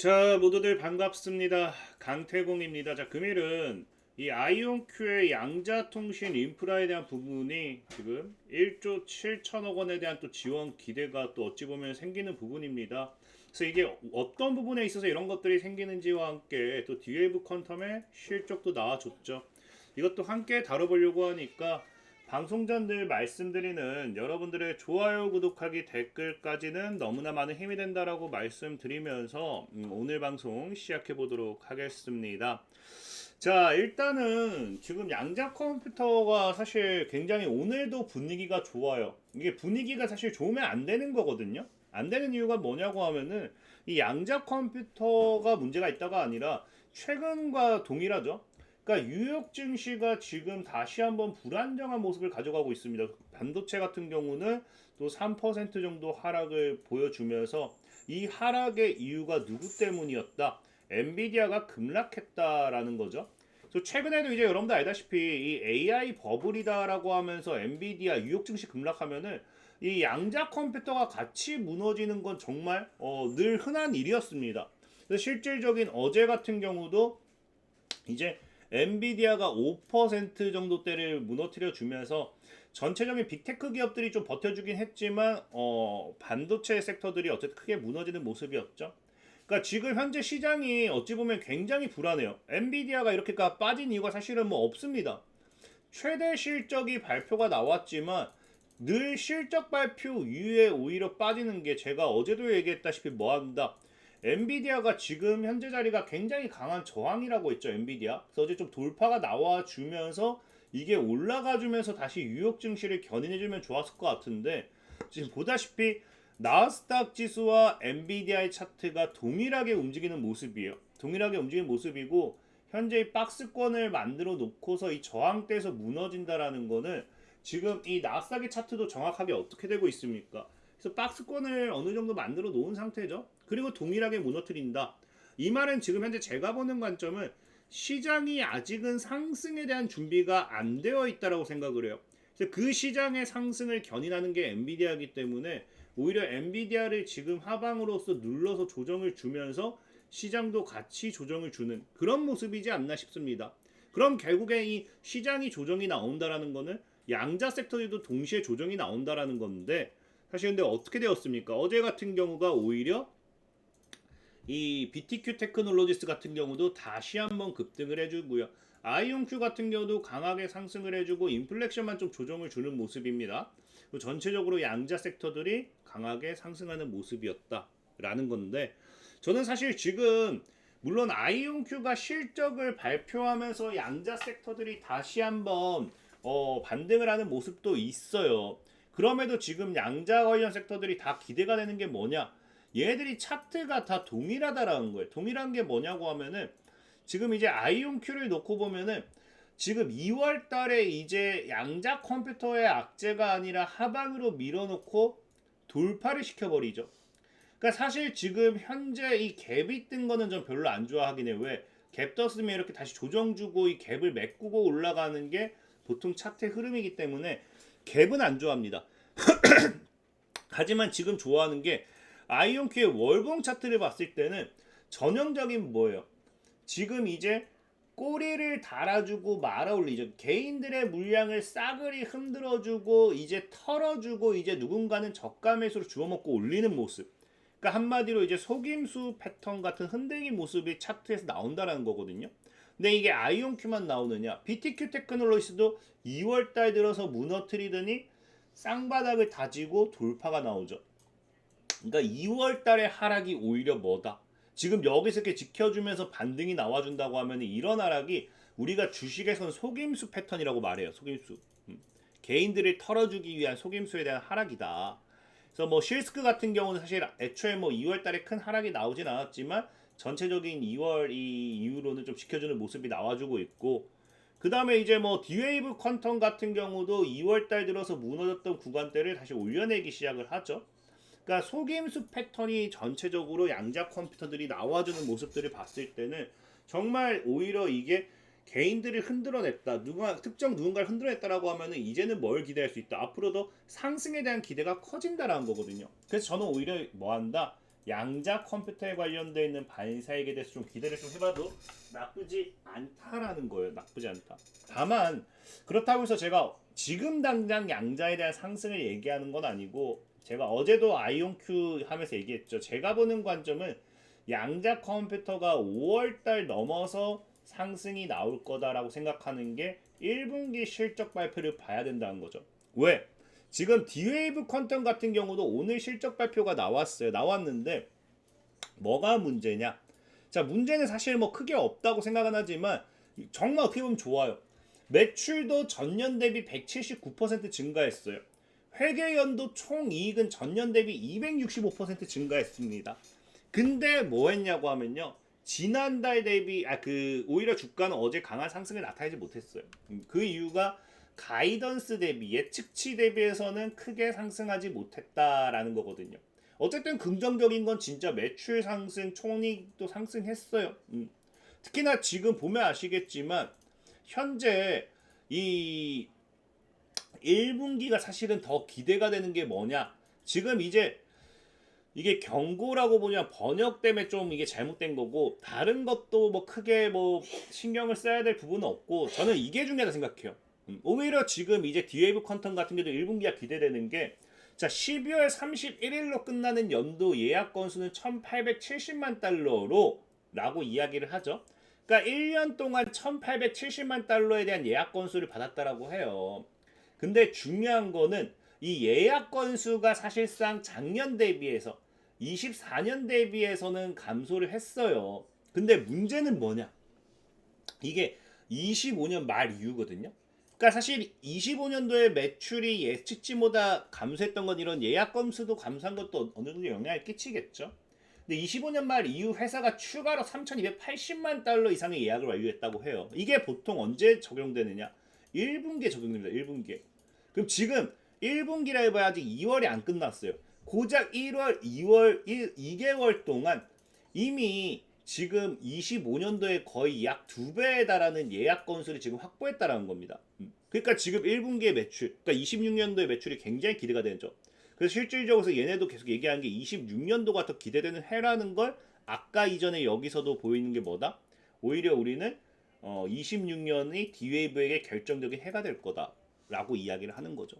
자, 모두들 반갑습니다. 강태공입니다. 자, 금일은 이 아이온큐의 양자통신 인프라에 대한 부분이 지금 1조 7천억 원에 대한 또 지원 기대가 또 어찌 보면 생기는 부분입니다. 그래서 이게 어떤 부분에 있어서 이런 것들이 생기는지와 함께 또 디웨이브 퀀텀의 실적도 나와줬죠. 이것도 함께 다뤄보려고 하니까 방송 전 늘 말씀드리는 여러분들의 좋아요, 구독하기, 댓글까지는 너무나 많은 힘이 된다라고 말씀드리면서 오늘 방송 시작해 보도록 하겠습니다. 자, 일단은 지금 양자 컴퓨터가 사실 굉장히 오늘도 분위기가 좋아요. 이게 분위기가 사실 좋으면 안 되는 거거든요. 안 되는 이유가 뭐냐고 하면은 이 양자 컴퓨터가 문제가 있다가 아니라 최근과 동일하죠. 그러니까 뉴욕 증시가 지금 다시 한번 불안정한 모습을 가져가고 있습니다. 반도체 같은 경우는 또 3% 정도 하락을 보여주면서 이 하락의 이유가 누구 때문이었다? 엔비디아가 급락했다라는 거죠. 그래서 최근에도 이제 여러분들 알다시피 이 AI 버블이다라고 하면서 엔비디아 뉴욕 증시 급락하면은 이 양자 컴퓨터가 같이 무너지는 건 정말 늘 흔한 일이었습니다. 그래서 실질적인 어제 같은 경우도 이제 엔비디아가 5% 정도대를 무너뜨려 주면서 전체적인 빅테크 기업들이 좀 버텨주긴 했지만 반도체 섹터들이 어쨌든 크게 무너지는 모습이었죠. 그러니까 지금 현재 시장이 어찌 보면 굉장히 불안해요. 엔비디아가 이렇게까지 빠진 이유가 사실은 뭐 없습니다. 최대 실적이 발표가 나왔지만 늘 실적 발표 이후에 오히려 빠지는 게 제가 어제도 얘기했다시피 뭐한다. 엔비디아가 지금 현재 자리가 굉장히 강한 저항이라고 했죠. 엔비디아. 그래서 어제 좀 돌파가 나와주면서 이게 올라가주면서 다시 뉴욕 증시를 견인해주면 좋았을 것 같은데 지금 보다시피 나스닥 지수와 엔비디아의 차트가 동일하게 움직이는 모습이에요. 동일하게 움직이는 모습이고 현재 이 박스권을 만들어 놓고서 이 저항대에서 무너진다라는 거는 지금 이 나스닥의 차트도 정확하게 어떻게 되고 있습니까? 그래서 박스권을 어느 정도 만들어 놓은 상태죠. 그리고 동일하게 무너뜨린다. 이 말은 지금 현재 제가 보는 관점은 시장이 아직은 상승에 대한 준비가 안 되어 있다라고 생각을 해요. 그래서 그 시장의 상승을 견인하는 게 엔비디아이기 때문에 오히려 엔비디아를 지금 하방으로서 눌러서 조정을 주면서 시장도 같이 조정을 주는 그런 모습이지 않나 싶습니다. 그럼 결국에 이 시장이 조정이 나온다라는 거는 양자 섹터들도 동시에 조정이 나온다라는 건데 사실 근데 어떻게 되었습니까? 어제 같은 경우가 오히려 이 BTQ 테크놀로지스 같은 경우도 다시 한번 급등을 해주고요. 아이온큐 같은 경우도 강하게 상승을 해주고 인플렉션만 좀 조정을 주는 모습입니다. 전체적으로 양자 섹터들이 강하게 상승하는 모습이었다라는 건데 저는 사실 지금 물론 아이온큐가 실적을 발표하면서 양자 섹터들이 다시 한번 반등을 하는 모습도 있어요. 그럼에도 지금 양자 관련 섹터들이 다 기대가 되는 게 뭐냐? 얘들이 차트가 다 동일하다라는 거예요. 동일한 게 뭐냐고 하면은 지금 이제 아이온큐를 놓고 보면은 지금 2월 달에 이제 양자 컴퓨터의 악재가 아니라 하방으로 밀어놓고 돌파를 시켜버리죠. 그러니까 사실 지금 현재 이 갭이 뜬 거는 좀 별로 안 좋아하긴 해요. 왜? 갭 떴으면 이렇게 다시 조정 주고 이 갭을 메꾸고 올라가는 게 보통 차트의 흐름이기 때문에 갭은 안 좋아합니다. 하지만 지금 좋아하는 게 아이온큐의 월봉 차트를 봤을 때는 전형적인 뭐예요? 지금 이제 꼬리를 달아주고 말아 올리죠. 개인들의 물량을 싸그리 흔들어주고 이제 털어주고 이제 누군가는 저가 매수로 주워먹고 올리는 모습. 그러니까 한마디로 이제 속임수 패턴 같은 흔들기 모습이 차트에서 나온다라는 거거든요. 근데 이게 아이온큐만 나오느냐? BTQ 테크놀로지스도 2월 달 들어서 무너뜨리더니 쌍바닥을 다지고 돌파가 나오죠. 그러니까 2월 달에 하락이 오히려 뭐다? 지금 여기서 이렇게 지켜주면서 반등이 나와준다고 하면 이런 하락이 우리가 주식에서는 속임수 패턴이라고 말해요. 속임수. 개인들을 털어주기 위한 속임수에 대한 하락이다. 그래서 뭐 실스크 같은 경우는 사실 애초에 뭐 2월 달에 큰 하락이 나오진 않았지만 전체적인 2월 이 이후로는 좀 지켜주는 모습이 나와주고 있고 그 다음에 이제 뭐 디웨이브 퀀텀 같은 경우도 2월 달 들어서 무너졌던 구간대를 다시 올려내기 시작을 하죠. 그러니까 속임수 패턴이 전체적으로 양자 컴퓨터들이 나와주는 모습들을 봤을 때는 정말 오히려 이게 개인들을 흔들어냈다. 특정 누군가를 흔들어냈다라고 하면은 이제는 뭘 기대할 수 있다. 앞으로도 상승에 대한 기대가 커진다라는 거거든요. 그래서 저는 오히려 뭐 한다? 양자 컴퓨터에 관련되어 있는 반사익에 대해서 좀 기대를 좀 해봐도 나쁘지 않다라는 거예요. 나쁘지 않다. 다만 그렇다고 해서 제가 지금 당장 양자에 대한 상승을 얘기하는 건 아니고, 제가 어제도 아이온큐 하면서 얘기했죠. 제가 보는 관점은 양자 컴퓨터가 5월달 넘어서 상승이 나올 거다라고 생각하는 게 1분기 실적 발표를 봐야 된다는 거죠. 왜? 지금 D-Wave 퀀텀 같은 경우도 오늘 실적 발표가 나왔어요. 나왔는데 뭐가 문제냐? 자, 문제는 사실 뭐 크게 없다고 생각은 하지만 정말 어떻게 보면 좋아요. 매출도 전년 대비 179% 증가했어요. 회계연도 총이익은 전년 대비 265% 증가했습니다. 근데 뭐 했냐고 하면요. 지난달 대비 오히려 주가는 어제 강한 상승을 나타내지 못했어요. 그 이유가 가이던스 대비, 예측치 대비해서는 크게 상승하지 못했다라는 거거든요. 어쨌든 긍정적인 건 진짜 매출 상승, 총이익도 상승했어요. 특히나 지금 보면 아시겠지만 현재 이 1분기가 사실은 더 기대가 되는 게 뭐냐? 지금 이제 이게 경고라고 보냐, 번역 때문에 좀 이게 잘못된 거고, 다른 것도 뭐 크게 뭐 신경을 써야 될 부분은 없고, 저는 이게 중요하다 생각해요. 오히려 지금 이제 D-Wave 퀀텀 같은 경우도 1분기가 기대되는 게, 자, 12월 31일로 끝나는 연도 예약 건수는 1870만 달러로 라고 이야기를 하죠. 그러니까 1년 동안 1870만 달러에 대한 예약 건수를 받았다라고 해요. 근데 중요한 거는 이 예약 건수가 사실상 작년 대비해서 24년 대비해서는 감소를 했어요. 근데 문제는 뭐냐? 이게 25년 말 이후거든요. 그러니까 사실 25년도에 매출이 예측치보다 감소했던 건 이런 예약 건수도 감소한 것도 어느 정도 영향을 끼치겠죠. 근데 25년 말 이후 회사가 추가로 3,280만 달러 이상의 예약을 완료했다고 해요. 이게 보통 언제 적용되느냐? 1분기에 적용됩니다. 1분기에. 그럼 지금 1분기라 해봐야 아직 2월이 안 끝났어요. 고작 1월, 2월, 2개월 동안 이미 지금 25년도에 거의 약 2배에 달하는 예약 건수를 지금 확보했다라는 겁니다. 그러니까 지금 1분기의 매출, 그러니까 26년도의 매출이 굉장히 기대가 되죠. 그래서 실질적으로 얘네도 계속 얘기하는 게 26년도가 더 기대되는 해라는 걸 아까 이전에 여기서도 보이는 게 뭐다? 오히려 우리는 26년이 D-Wave에게 결정적인 해가 될 거다라고 이야기를 하는 거죠.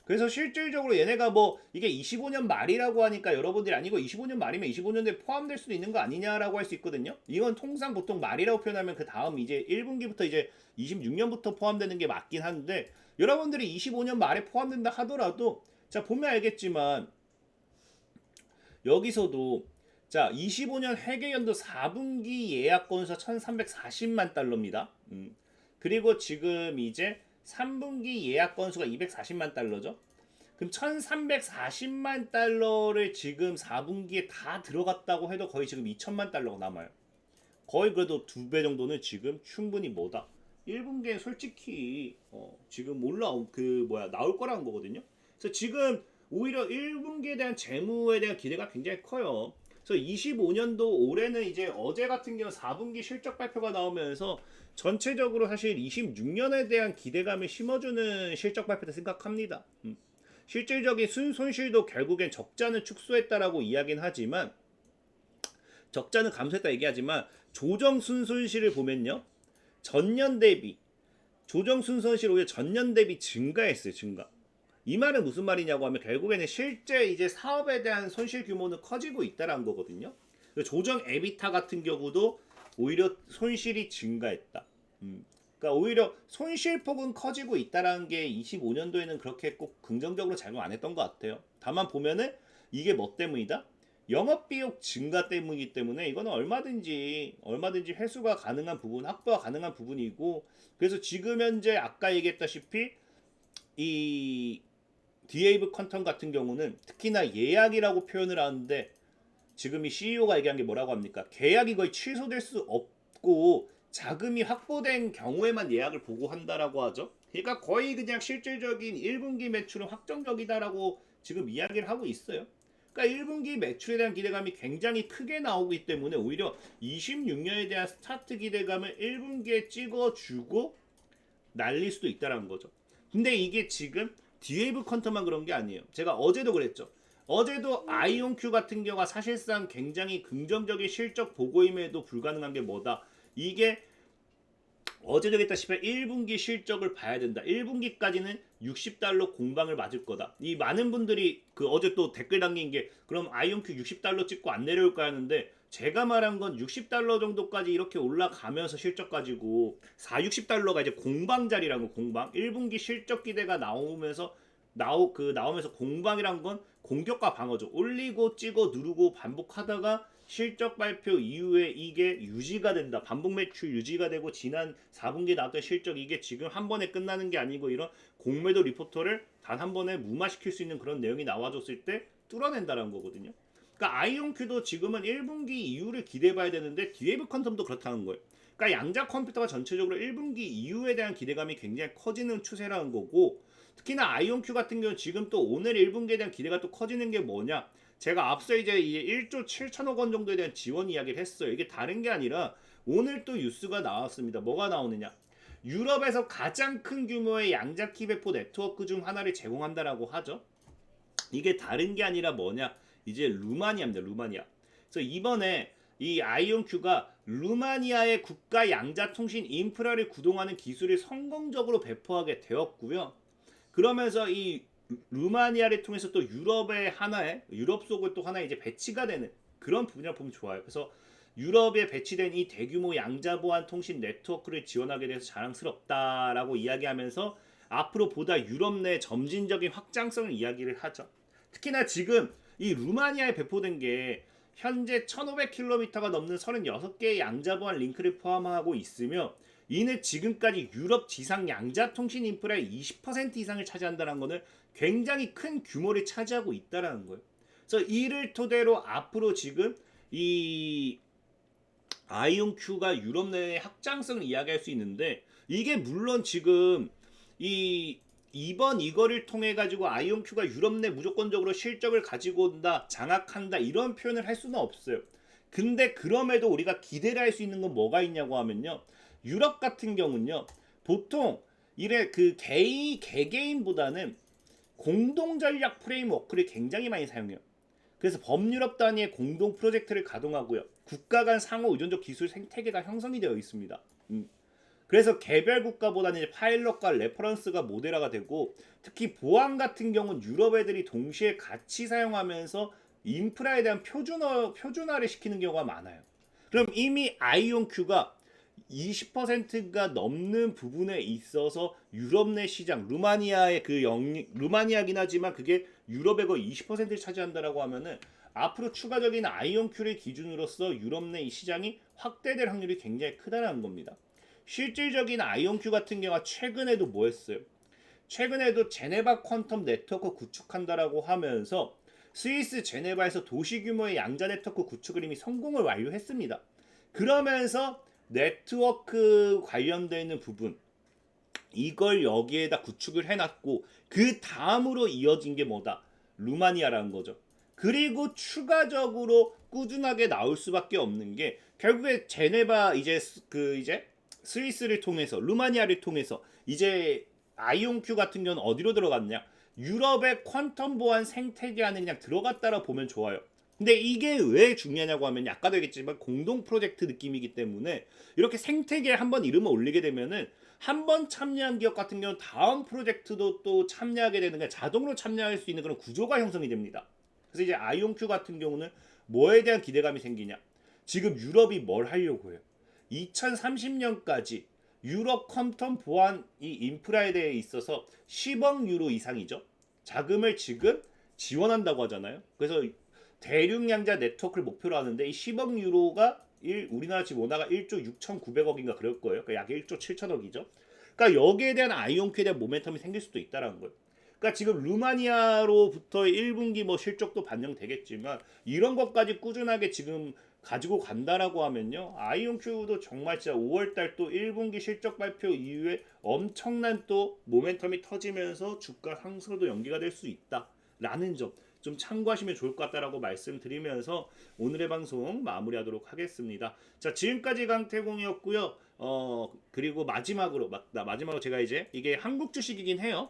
그래서 실질적으로 얘네가 뭐 이게 25년 말이라고 하니까 여러분들이 아니고 25년 말이면 25년도에 포함될 수도 있는 거 아니냐라고 할 수 있거든요. 이건 통상 보통 말이라고 표현하면 그 다음 이제 1분기부터 이제 26년부터 포함되는 게 맞긴 한데, 여러분들이 25년 말에 포함된다 하더라도 자 보면 알겠지만 여기서도 자 25년 회계연도 4분기 예약 건수가 1340만 달러입니다. 그리고 지금 이제 3분기 예약 건수가 240만 달러죠. 그럼 1340만 달러를 지금 4분기에 다 들어갔다고 해도 거의 지금 2000만 달러가 남아요. 거의 그래도 2배 정도는 지금 충분히 뭐다? 1분기에 솔직히 지금 나올 거라는 거거든요. 그래서 지금 오히려 1분기에 대한 재무에 대한 기대가 굉장히 커요. 그래서 25년도 올해는 이제 어제 같은 경우 4분기 실적 발표가 나오면서 전체적으로 사실 26년에 대한 기대감을 심어주는 실적 발표다 생각합니다. 실질적인 손실도 결국엔 적자는 축소했다라고 이야기는 하지만, 적자는 감소했다 얘기하지만 조정 순손실을 보면요, 전년 대비 조정 순손실 오히려 전년 대비 증가했어요. 증가. 이 말은 무슨 말이냐고 하면 결국에는 실제 이제 사업에 대한 손실 규모는 커지고 있다라는 거거든요. 조정 에비타 같은 경우도 오히려 손실이 증가했다. 그러니까 오히려 손실폭은 커지고 있다라는 게 25년도에는 그렇게 꼭 긍정적으로 작용 안 했던 것 같아요. 다만 보면은 이게 뭐 때문이다? 영업비용 증가 때문이기 때문에 이거는 얼마든지 회수가 가능한 부분, 확보가 가능한 부분이고, 그래서 지금 현재 아까 얘기했다시피 이 D-Wave 퀀텀 같은 경우는 특히나 예약이라고 표현을 하는데, 지금 이 CEO가 얘기한 게 뭐라고 합니까? 계약이 거의 취소될 수 없고 자금이 확보된 경우에만 예약을 보고한다라고 하죠. 그러니까 거의 그냥 실질적인 1분기 매출은 확정적이다라고 지금 이야기를 하고 있어요. 그러니까 1분기 매출에 대한 기대감이 굉장히 크게 나오기 때문에 오히려 26년에 대한 스타트 기대감을 1분기에 찍어주고 날릴 수도 있다는 거죠. 근데 이게 지금 D-Wave 퀀텀만 그런 게 아니에요. 제가 어제도 그랬죠. 어제도 아이온큐 같은 경우가 사실상 굉장히 긍정적인 실적 보고임에도 불가능한 게 뭐다. 이게 어제도 했다시피 1분기 실적을 봐야 된다. 1분기까지는 60달러 공방을 맞을 거다. 이 많은 분들이 그 어제 또 댓글 남긴 게 그럼 아이온큐 60달러 찍고 안 내려올까 하는데 제가 말한 건 60달러 정도까지 이렇게 올라가면서 실적 가지고 4, 60달러가 이제 공방 자리라는 거 공방. 1분기 실적 기대가 나오면서 나오면서 공방이란 건 공격과 방어죠. 올리고 찍어 누르고 반복하다가 실적 발표 이후에 이게 유지가 된다. 반복 매출 유지가 되고 지난 4분기에 나왔던 실적 이게 지금 한 번에 끝나는 게 아니고 이런 공매도 리포터를 단 한 번에 무마시킬 수 있는 그런 내용이 나와줬을 때 뚫어낸다는 거거든요. 그러니까 아이온큐도 지금은 1분기 이후를 기대해봐야 되는데 디에이브 퀀텀도 그렇다는 거예요. 그러니까 양자 컴퓨터가 전체적으로 1분기 이후에 대한 기대감이 굉장히 커지는 추세라는 거고 특히나 아이온큐 같은 경우는 지금 또 오늘 1분기에 대한 기대가 또 커지는 게 뭐냐 제가 앞서 이제 1조 7천억 원 정도에 대한 지원 이야기를 했어요. 이게 다른 게 아니라 오늘 또 뉴스가 나왔습니다. 뭐가 나오느냐? 유럽에서 가장 큰 규모의 양자키 배포 네트워크 중 하나를 제공한다라고 하죠. 이게 다른 게 아니라 뭐냐? 이제 루마니아입니다. 루마니아. 그래서 이번에 이 아이온큐가 루마니아의 국가 양자통신 인프라를 구동하는 기술을 성공적으로 배포하게 되었고요. 그러면서 이 루마니아를 통해서 또 유럽의 하나의 유럽 속을 또 하나의 이제 배치가 되는 그런 부분이라 보면 좋아요. 그래서 유럽에 배치된 이 대규모 양자보안 통신 네트워크를 지원하게 돼서 자랑스럽다라고 이야기하면서 앞으로 보다 유럽 내 점진적인 확장성을 이야기를 하죠. 특히나 지금 이 루마니아에 배포된 게 현재 1500km가 넘는 36개의 양자보안 링크를 포함하고 있으며 이는 지금까지 유럽 지상 양자 통신 인프라의 20% 이상을 차지한다는 것은 굉장히 큰 규모를 차지하고 있다는 거예요. 그래서 이를 토대로 앞으로 지금 이 아이온큐가 유럽 내의 확장성을 이야기할 수 있는데 이게 물론 지금 이번 이거를 통해 가지고 아이온큐가 유럽 내 무조건적으로 실적을 가지고 온다, 장악한다 이런 표현을 할 수는 없어요. 근데 그럼에도 우리가 기대를 할 수 있는 건 뭐가 있냐고 하면요. 유럽 같은 경우는요. 보통 이래 그 개개인보다는 공동 전략 프레임워크를 굉장히 많이 사용해요. 그래서 범유럽 단위의 공동 프로젝트를 가동하고요. 국가 간 상호 의존적 기술 생태계가 형성이 되어 있습니다. 그래서 개별 국가보다는 이제 파일럿과 레퍼런스가 모델화가 되고 특히 보안 같은 경우는 유럽 애들이 동시에 같이 사용하면서 인프라에 대한 표준화를 시키는 경우가 많아요. 그럼 이미 아이온큐가 20%가 넘는 부분에 있어서 유럽 내 시장, 루마니아의 루마니아긴 하지만 그게 유럽의 거의 20%를 차지한다라고 하면은 앞으로 추가적인 아이온큐를 기준으로서 유럽 내 이 시장이 확대될 확률이 굉장히 크다는 겁니다. 실질적인 아이온큐 같은 경우가 최근에도 뭐 했어요? 최근에도 제네바 퀀텀 네트워크 구축한다라고 하면서 스위스 제네바에서 도시 규모의 양자 네트워크 구축을 이미 성공을 완료했습니다. 그러면서 네트워크 관련되어 있는 부분 이걸 여기에다 구축을 해놨고 그 다음으로 이어진 게 뭐다? 루마니아라는 거죠. 그리고 추가적으로 꾸준하게 나올 수밖에 없는 게 결국에 제네바 이제 스위스를 통해서 루마니아를 통해서 이제 아이온큐 같은 경우는 어디로 들어갔냐? 유럽의 퀀텀 보안 생태계 안에 그냥 들어갔다라 보면 좋아요. 근데 이게 왜 중요하냐고 하면 아까도 얘기했지만 공동 프로젝트 느낌이기 때문에 이렇게 생태계에 한번 이름을 올리게 되면은 한번 참여한 기업 같은 경우는 다음 프로젝트도 또 참여하게 되는 게 자동으로 참여할 수 있는 그런 구조가 형성이 됩니다. 그래서 이제 아이온큐 같은 경우는 뭐에 대한 기대감이 생기냐? 지금 유럽이 뭘 하려고 해요? 2030년까지 유럽 컴텀 보안 이 인프라에 대해 있어서 10억 유로 이상이죠. 자금을 지금 지원한다고 하잖아요. 그래서 대륙양자 네트워크를 목표로 하는데 이 10억 유로가 우리나라 지금 원화가 1조 6,900억인가 그럴 거예요. 그러니까 약 1조 7천억이죠. 그러니까 여기에 대한 아이온큐에 대한 모멘텀이 생길 수도 있다는 거예요. 그러니까 지금 루마니아로부터의 1분기 뭐 실적도 반영되겠지만 이런 것까지 꾸준하게 지금 가지고 간다라고 하면요. 아이온큐도 정말 진짜 5월달 또 1분기 실적 발표 이후에 엄청난 또 모멘텀이 터지면서 주가 상승도 연기가 될 수 있다라는 점 좀 참고하시면 좋을 것 같다라고 말씀드리면서 오늘의 방송 마무리하도록 하겠습니다. 자, 지금까지 강태공이었고요. 그리고 마지막으로 제가 이제 이게 한국 주식이긴 해요.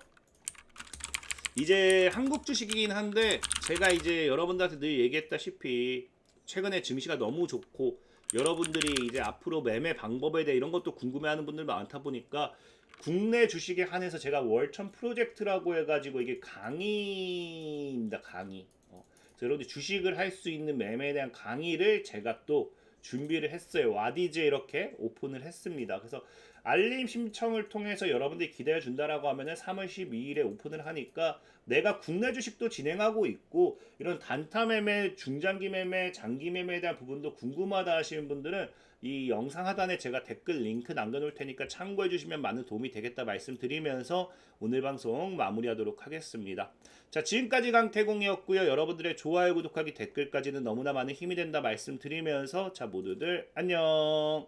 이제 한국 주식이긴 한데 제가 이제 여러분들한테 늘 얘기했다시피 최근에 증시가 너무 좋고 여러분들이 이제 앞으로 매매 방법에 대해 이런 것도 궁금해하는 분들 많다 보니까 국내 주식에 한해서 제가 월천 프로젝트라고 해가지고 이게 강의입니다. 강의. 그래서 여러분들 주식을 할 수 있는 매매에 대한 강의를 제가 또 준비를 했어요. 와디즈에 이렇게 오픈을 했습니다. 그래서 알림 신청을 통해서 여러분들이 기다려 준다라고 하면은 3월 12일에 오픈을 하니까 내가 국내 주식도 진행하고 있고 이런 단타 매매, 중장기 매매, 장기 매매에 대한 부분도 궁금하다 하시는 분들은 이 영상 하단에 제가 댓글 링크 남겨놓을 테니까 참고해 주시면 많은 도움이 되겠다 말씀드리면서 오늘 방송 마무리하도록 하겠습니다. 자, 지금까지 강태공이었고요. 여러분들의 좋아요, 구독하기, 댓글까지는 너무나 많은 힘이 된다 말씀드리면서 자, 모두들 안녕.